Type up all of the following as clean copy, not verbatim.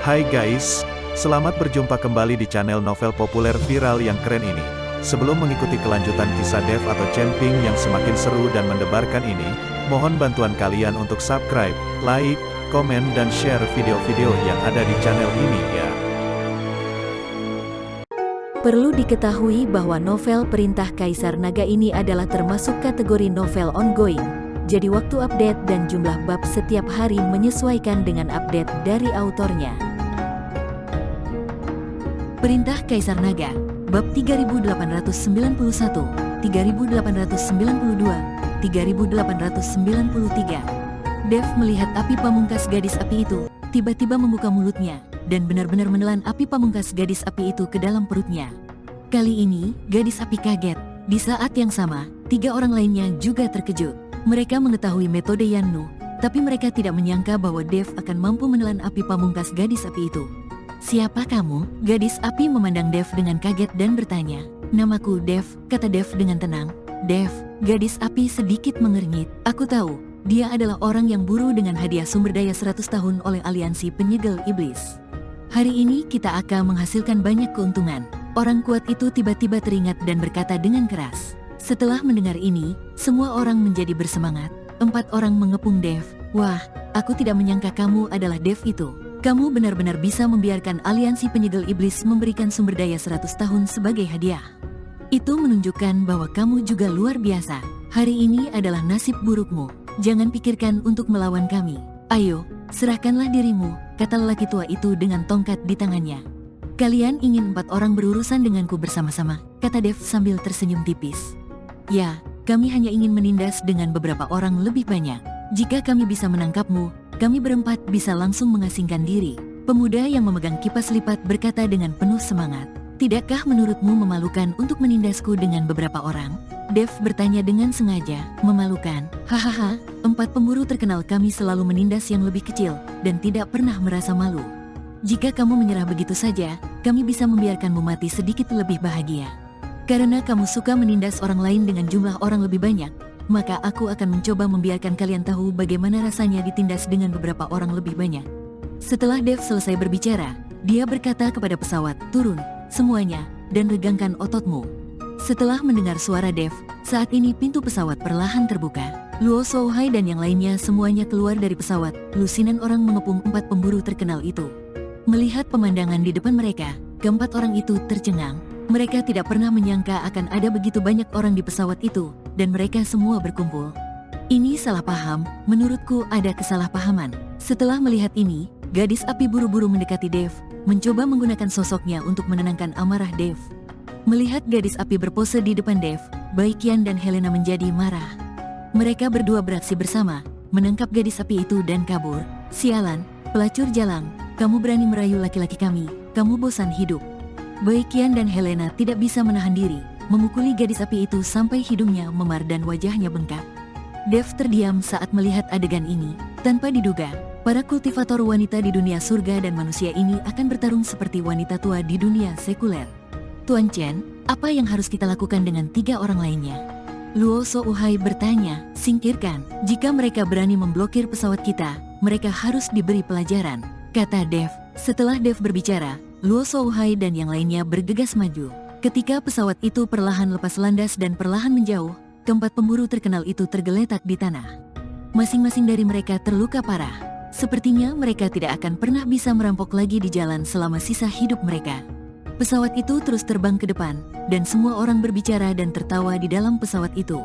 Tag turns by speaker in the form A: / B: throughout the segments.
A: Hai guys, selamat berjumpa kembali di channel novel populer viral yang keren ini. Sebelum mengikuti kelanjutan kisah Dev atau Camping yang semakin seru dan mendebarkan ini, mohon bantuan kalian untuk subscribe, like, komen dan share video-video yang ada di channel ini ya.
B: Perlu diketahui bahwa novel Perintah Kaisar Naga ini adalah termasuk kategori novel ongoing. Jadi waktu update dan jumlah bab setiap hari menyesuaikan dengan update dari autornya. Perintah Kaisar Naga, bab 3891, 3892, 3893. Dev melihat api pamungkas gadis api itu, tiba-tiba membuka mulutnya, dan benar-benar menelan api pamungkas gadis api itu ke dalam perutnya. Kali ini, gadis api kaget. Di saat yang sama, 3 orang lainnya juga terkejut. Mereka mengetahui metode Yannu, tapi mereka tidak menyangka bahwa Dev akan mampu menelan api pamungkas gadis api itu. "Siapa kamu?" Gadis api memandang Dev dengan kaget dan bertanya. "Namaku Dev," kata Dev dengan tenang. "Dev," gadis api sedikit mengernyit. "Aku tahu, dia adalah orang yang buru dengan hadiah sumber daya 100 tahun oleh aliansi penyegel iblis. Hari ini kita akan menghasilkan banyak keuntungan." Orang kuat itu tiba-tiba teringat dan berkata dengan keras. Setelah mendengar ini, semua orang menjadi bersemangat. 4 orang mengepung Dev. "Wah, aku tidak menyangka kamu adalah Dev itu. Kamu benar-benar bisa membiarkan aliansi penyegel iblis memberikan sumber daya 100 tahun sebagai hadiah. Itu menunjukkan bahwa kamu juga luar biasa. Hari ini adalah nasib burukmu. Jangan pikirkan untuk melawan kami. Ayo, serahkanlah dirimu," kata lelaki tua itu dengan tongkat di tangannya. "Kalian ingin 4 orang berurusan denganku bersama-sama," kata Dev sambil tersenyum tipis. "Ya, kami hanya ingin menindas dengan beberapa orang lebih banyak. Jika kami bisa menangkapmu, kami berempat bisa langsung mengasingkan diri." Pemuda yang memegang kipas lipat berkata dengan penuh semangat. "Tidakkah menurutmu memalukan untuk menindasku dengan beberapa orang?" Dev bertanya dengan sengaja. "Memalukan? Hahaha, 4 pemburu terkenal kami selalu menindas yang lebih kecil, dan tidak pernah merasa malu. Jika kamu menyerah begitu saja, kami bisa membiarkanmu mati sedikit lebih bahagia. Karena kamu suka menindas orang lain dengan jumlah orang lebih banyak, maka aku akan mencoba membiarkan kalian tahu bagaimana rasanya ditindas dengan beberapa orang lebih banyak." Setelah Dev selesai berbicara, dia berkata kepada pesawat, "Turun, semuanya, dan regangkan ototmu." Setelah mendengar suara Dev, saat ini pintu pesawat perlahan terbuka. Luo Shouhai dan yang lainnya semuanya keluar dari pesawat. Lusinan orang mengepung 4 pemburu terkenal itu. Melihat pemandangan di depan mereka, ke-4 orang itu tercengang. Mereka tidak pernah menyangka akan ada begitu banyak orang di pesawat itu, dan mereka semua berkumpul. "Ini salah paham, menurutku ada kesalahpahaman." Setelah melihat ini, gadis api buru-buru mendekati Dev, mencoba menggunakan sosoknya untuk menenangkan amarah Dev. Melihat gadis api berpose di depan Dev, Baiqian dan Helena menjadi marah. Mereka berdua beraksi bersama, menangkap gadis api itu dan kabur. "Sialan, pelacur jalang, kamu berani merayu laki-laki kami, kamu bosan hidup." Baiqian dan Helena tidak bisa menahan diri, memukuli gadis api itu sampai hidungnya memar dan wajahnya bengkak. Dev terdiam saat melihat adegan ini. Tanpa diduga, para kultivator wanita di dunia surga dan manusia ini akan bertarung seperti wanita tua di dunia sekuler. "Tuan Chen, apa yang harus kita lakukan dengan 3 orang lainnya?" Luo Shouhai bertanya. "Singkirkan. Jika mereka berani memblokir pesawat kita, mereka harus diberi pelajaran," kata Dev. Setelah Dev berbicara, Luo Shouhai dan yang lainnya bergegas maju. Ketika pesawat itu perlahan lepas landas dan perlahan menjauh, ke-4 pemburu terkenal itu tergeletak di tanah. Masing-masing dari mereka terluka parah. Sepertinya mereka tidak akan pernah bisa merampok lagi di jalan selama sisa hidup mereka. Pesawat itu terus terbang ke depan, dan semua orang berbicara dan tertawa di dalam pesawat itu.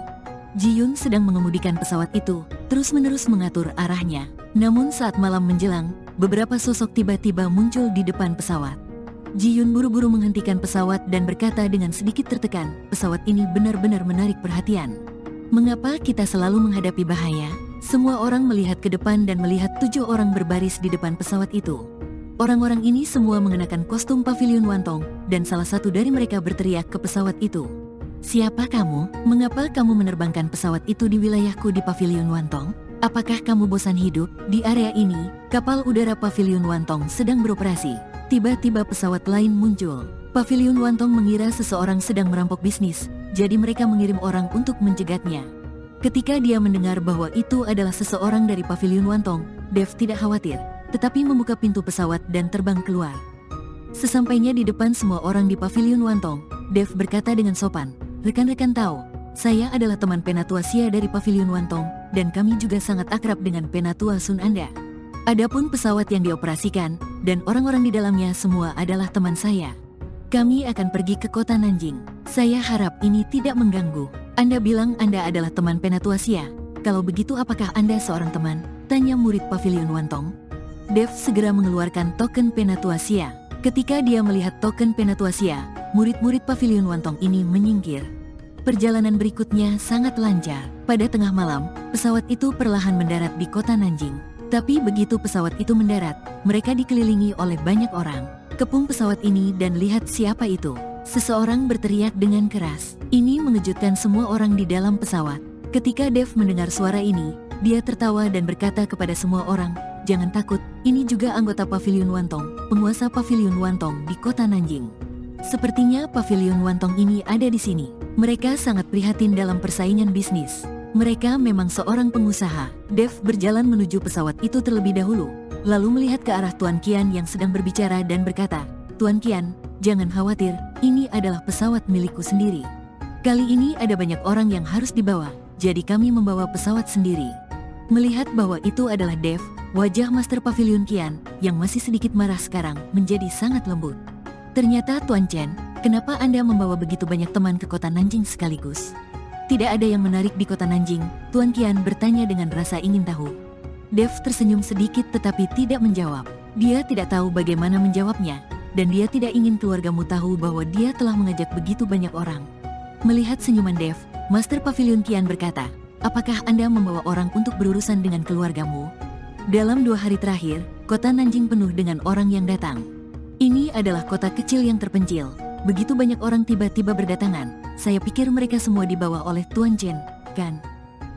B: Ji-Yun sedang mengemudikan pesawat itu, terus-menerus mengatur arahnya. Namun saat malam menjelang, beberapa sosok tiba-tiba muncul di depan pesawat. Ji-Yun buru-buru menghentikan pesawat dan berkata dengan sedikit tertekan, "Pesawat ini benar-benar menarik perhatian. Mengapa kita selalu menghadapi bahaya?" Semua orang melihat ke depan dan melihat 7 orang berbaris di depan pesawat itu. Orang-orang ini semua mengenakan kostum pavilion Wantong, dan salah satu dari mereka berteriak ke pesawat itu. "Siapa kamu? Mengapa kamu menerbangkan pesawat itu di wilayahku di pavilion Wantong? Apakah kamu bosan hidup? Di area ini, kapal udara pavilion Wantong sedang beroperasi." Tiba-tiba pesawat lain muncul. Pavilion Wantong mengira seseorang sedang merampok bisnis, jadi mereka mengirim orang untuk mencegatnya. Ketika dia mendengar bahwa itu adalah seseorang dari pavilion Wantong, Dev tidak khawatir. tetapi membuka pintu pesawat dan terbang keluar. Sesampainya di depan semua orang di paviliun Wantong, Dev berkata dengan sopan, "Rekan-rekan tahu, saya adalah teman Penatua Xia dari paviliun Wantong, dan kami juga sangat akrab dengan Penatua Sun Anda. Adapun pesawat yang dioperasikan, dan orang-orang di dalamnya semua adalah teman saya. Kami akan pergi ke kota Nanjing. Saya harap ini tidak mengganggu." "Anda bilang Anda adalah teman Penatua Xia. Kalau begitu apakah Anda seorang teman?" tanya murid paviliun Wantong. Dev segera mengeluarkan token Penatua Xia. Ketika dia melihat token Penatua Xia, murid-murid paviliun Wantong ini menyingkir. Perjalanan berikutnya sangat lancar. Pada tengah malam, pesawat itu perlahan mendarat di kota Nanjing. Tapi begitu pesawat itu mendarat, mereka dikelilingi oleh banyak orang. Kepung pesawat ini dan lihat siapa itu. Seseorang berteriak dengan keras. Ini mengejutkan semua orang di dalam pesawat. Ketika Dev mendengar suara ini, dia tertawa dan berkata kepada semua orang, "Jangan takut, ini juga anggota paviliun Wantong, penguasa paviliun Wantong di kota Nanjing. Sepertinya paviliun Wantong ini ada di sini. Mereka sangat prihatin dalam persaingan bisnis. Mereka memang seorang pengusaha." Dev berjalan menuju pesawat itu terlebih dahulu, lalu melihat ke arah Tuan Qian yang sedang berbicara dan berkata, "Tuan Qian, jangan khawatir, ini adalah pesawat milikku sendiri. Kali ini ada banyak orang yang harus dibawa, jadi kami membawa pesawat sendiri." Melihat bahwa itu adalah Dev, wajah Master Pavilion Qian, yang masih sedikit marah sekarang, menjadi sangat lembut. "Ternyata Tuan Chen, kenapa Anda membawa begitu banyak teman ke kota Nanjing sekaligus? Tidak ada yang menarik di kota Nanjing?" Tuan Qian bertanya dengan rasa ingin tahu. Dev tersenyum sedikit tetapi tidak menjawab. Dia tidak tahu bagaimana menjawabnya, dan dia tidak ingin keluargamu tahu bahwa dia telah mengajak begitu banyak orang. Melihat senyuman Dev, Master Pavilion Qian berkata, "Apakah Anda membawa orang untuk berurusan dengan keluargamu?" Dalam 2 hari terakhir, kota Nanjing penuh dengan orang yang datang. Ini adalah kota kecil yang terpencil. Begitu banyak orang tiba-tiba berdatangan. "Saya pikir mereka semua dibawa oleh Tuan Chen, kan?"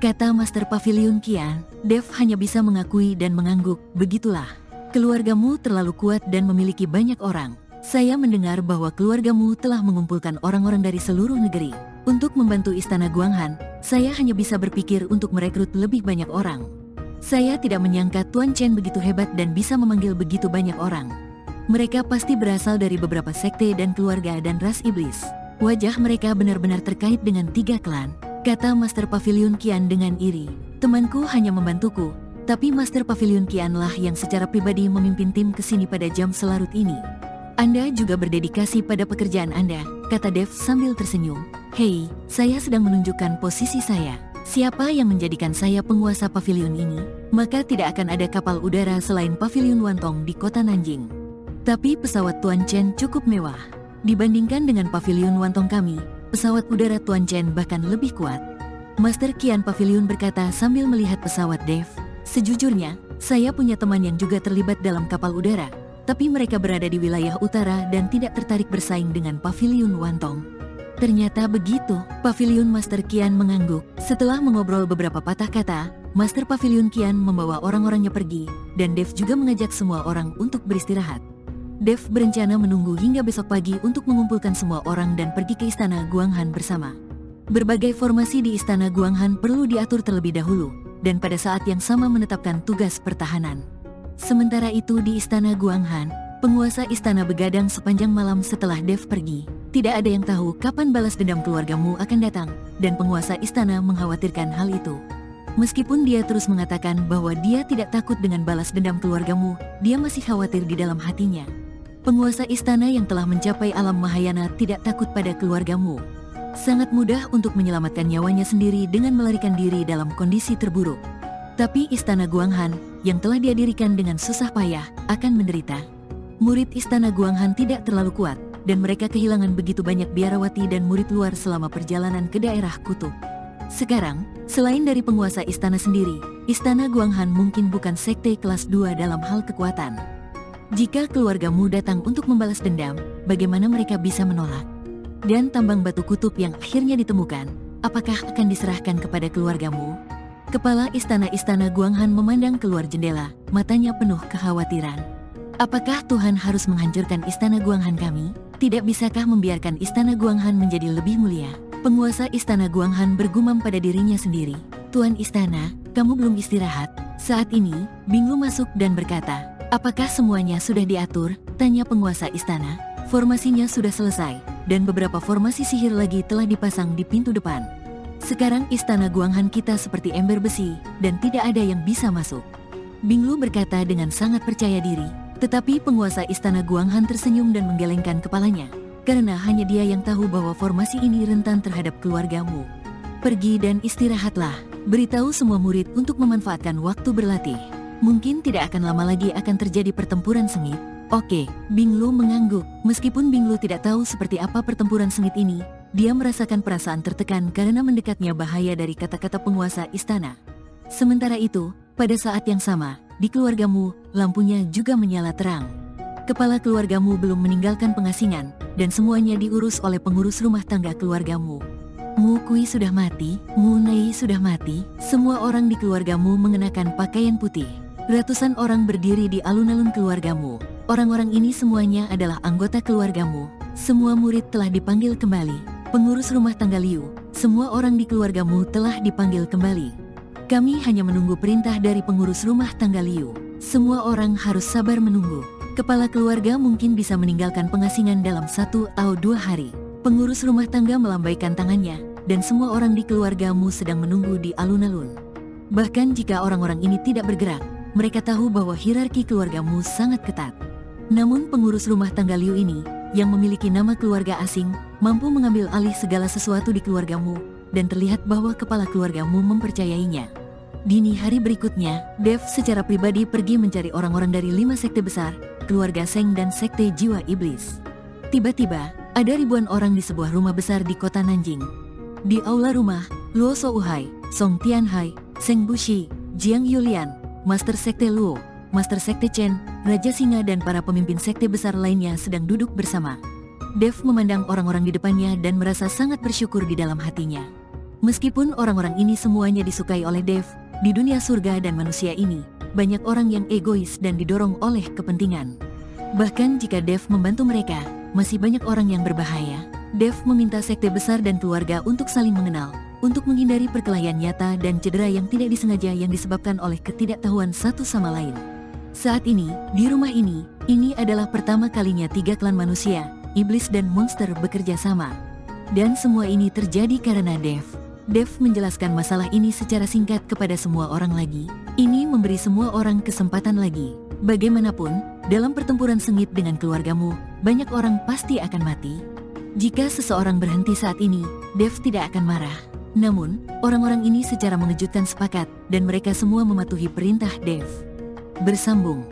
B: kata Master Pavilion Qian. Dev hanya bisa mengakui dan mengangguk. "Begitulah. Keluargamu terlalu kuat dan memiliki banyak orang. Saya mendengar bahwa keluargamu telah mengumpulkan orang-orang dari seluruh negeri. Untuk membantu Istana Guanghan, saya hanya bisa berpikir untuk merekrut lebih banyak orang. Saya tidak menyangka Tuan Chen begitu hebat dan bisa memanggil begitu banyak orang. Mereka pasti berasal dari beberapa sekte dan keluarga dan ras iblis. Wajah mereka benar-benar terkait dengan 3 klan, kata Master Pavilion Qian dengan iri. Temanku hanya membantuku, tapi Master Pavilion Qian lah yang secara pribadi memimpin tim ke sini pada jam selarut ini. Anda juga berdedikasi pada pekerjaan Anda, kata Dev sambil tersenyum. Hei, saya sedang menunjukkan posisi saya. Siapa yang menjadikan saya penguasa pavilion ini? Maka tidak akan ada kapal udara selain pavilion Wantong di kota Nanjing. Tapi pesawat Tuan Chen cukup mewah. Dibandingkan dengan pavilion Wantong kami, pesawat udara Tuan Chen bahkan lebih kuat. Master Qian Pavilion berkata sambil melihat pesawat Dev. Sejujurnya, saya punya teman yang juga terlibat dalam kapal udara, tapi mereka berada di wilayah utara dan tidak tertarik bersaing dengan pavilion Wantong. Ternyata begitu, Pavilion Master Qian mengangguk. Setelah mengobrol beberapa patah kata, Master Pavilion Qian membawa orang-orangnya pergi, dan Dev juga mengajak semua orang untuk beristirahat. Dev berencana menunggu hingga besok pagi untuk mengumpulkan semua orang dan pergi ke Istana Guanghan bersama. Berbagai formasi di Istana Guanghan perlu diatur terlebih dahulu, dan pada saat yang sama menetapkan tugas pertahanan. Sementara itu di Istana Guanghan, penguasa istana begadang sepanjang malam setelah Dev pergi. Tidak ada yang tahu kapan balas dendam keluargamu akan datang, dan penguasa istana mengkhawatirkan hal itu. Meskipun dia terus mengatakan bahwa dia tidak takut dengan balas dendam keluargamu, dia masih khawatir di dalam hatinya. Penguasa istana yang telah mencapai alam Mahayana tidak takut pada keluargamu. Sangat mudah untuk menyelamatkan nyawanya sendiri dengan melarikan diri dalam kondisi terburuk. Tapi Istana Guanghan, yang telah dia dirikan dengan susah payah, akan menderita. Murid Istana Guanghan tidak terlalu kuat, dan mereka kehilangan begitu banyak biarawati dan murid luar selama perjalanan ke daerah kutub. Sekarang, selain dari penguasa istana sendiri, Istana Guanghan mungkin bukan sekte kelas 2 dalam hal kekuatan. Jika keluargamu datang untuk membalas dendam, bagaimana mereka bisa menolak? Dan tambang batu kutub yang akhirnya ditemukan, apakah akan diserahkan kepada keluargamu? Kepala istana Guanghan memandang keluar jendela, matanya penuh kekhawatiran. Apakah Tuhan harus menghancurkan Istana Guanghan kami? Tidak bisakah membiarkan Istana Guanghan menjadi lebih mulia? Penguasa Istana Guanghan bergumam pada dirinya sendiri. Tuan Istana, kamu belum istirahat. Saat ini, Binglu masuk dan berkata, Apakah semuanya sudah diatur? Tanya penguasa istana. Formasinya sudah selesai, dan beberapa formasi sihir lagi telah dipasang di pintu depan. Sekarang istana Guanghan kita seperti ember besi, dan tidak ada yang bisa masuk. Binglu berkata dengan sangat percaya diri, tetapi penguasa istana Guanghan tersenyum dan menggelengkan kepalanya, karena hanya dia yang tahu bahwa formasi ini rentan terhadap keluargamu. Pergi dan istirahatlah, beritahu semua murid untuk memanfaatkan waktu berlatih. Mungkin tidak akan lama lagi akan terjadi pertempuran sengit. Oke, Binglu mengangguk. Meskipun Binglu tidak tahu seperti apa pertempuran sengit ini, dia merasakan perasaan tertekan karena mendekatnya bahaya dari kata-kata penguasa istana. Sementara itu, pada saat yang sama, di keluargamu, lampunya juga menyala terang. Kepala keluargamu belum meninggalkan pengasingan, dan semuanya diurus oleh pengurus rumah tangga keluargamu. Mu Kui sudah mati, Mu Nei sudah mati, semua orang di keluargamu mengenakan pakaian putih. Ratusan orang berdiri di alun-alun keluargamu. Orang-orang ini semuanya adalah anggota keluargamu. Semua murid telah dipanggil kembali. Pengurus rumah tangga Liu, semua orang di keluargamu telah dipanggil kembali. Kami hanya menunggu perintah dari pengurus rumah tangga Liu. Semua orang harus sabar menunggu. Kepala keluarga mungkin bisa meninggalkan pengasingan dalam 1 atau 2 hari. Pengurus rumah tangga melambaikan tangannya, dan semua orang di keluargamu sedang menunggu di alun-alun. Bahkan jika orang-orang ini tidak bergerak, mereka tahu bahwa hierarki keluargamu sangat ketat. Namun pengurus rumah tangga Liu ini, yang memiliki nama keluarga asing, mampu mengambil alih segala sesuatu di keluargamu, dan terlihat bahwa kepala keluargamu mempercayainya. Dini hari berikutnya, Dev secara pribadi pergi mencari orang-orang dari 5 sekte besar, keluarga Seng dan sekte jiwa iblis. Tiba-tiba, ada ribuan orang di sebuah rumah besar di kota Nanjing. Di aula rumah, Luo Souhai, Song Tianhai, Seng Bushi, Jiang Yulian, Master Sekte Luo, Master Sekte Chen, Raja Singa dan para pemimpin sekte besar lainnya sedang duduk bersama. Dev memandang orang-orang di depannya dan merasa sangat bersyukur di dalam hatinya. Meskipun orang-orang ini semuanya disukai oleh Dev, di dunia surga dan manusia ini, banyak orang yang egois dan didorong oleh kepentingan. Bahkan jika Dev membantu mereka, masih banyak orang yang berbahaya. Dev meminta sekte besar dan keluarga untuk saling mengenal, untuk menghindari perkelahian nyata dan cedera yang tidak disengaja yang disebabkan oleh ketidaktahuan satu sama lain. Saat ini, di rumah ini adalah pertama kalinya 3 klan manusia, iblis dan monster bekerja sama. Dan semua ini terjadi karena Dev. Dev menjelaskan masalah ini secara singkat kepada semua orang lagi. Ini memberi semua orang kesempatan lagi. Bagaimanapun, dalam pertempuran sengit dengan keluargamu, banyak orang pasti akan mati. Jika seseorang berhenti saat ini, Dev tidak akan marah. Namun, orang-orang ini secara mengejutkan sepakat, dan mereka semua mematuhi perintah Dev. Bersambung.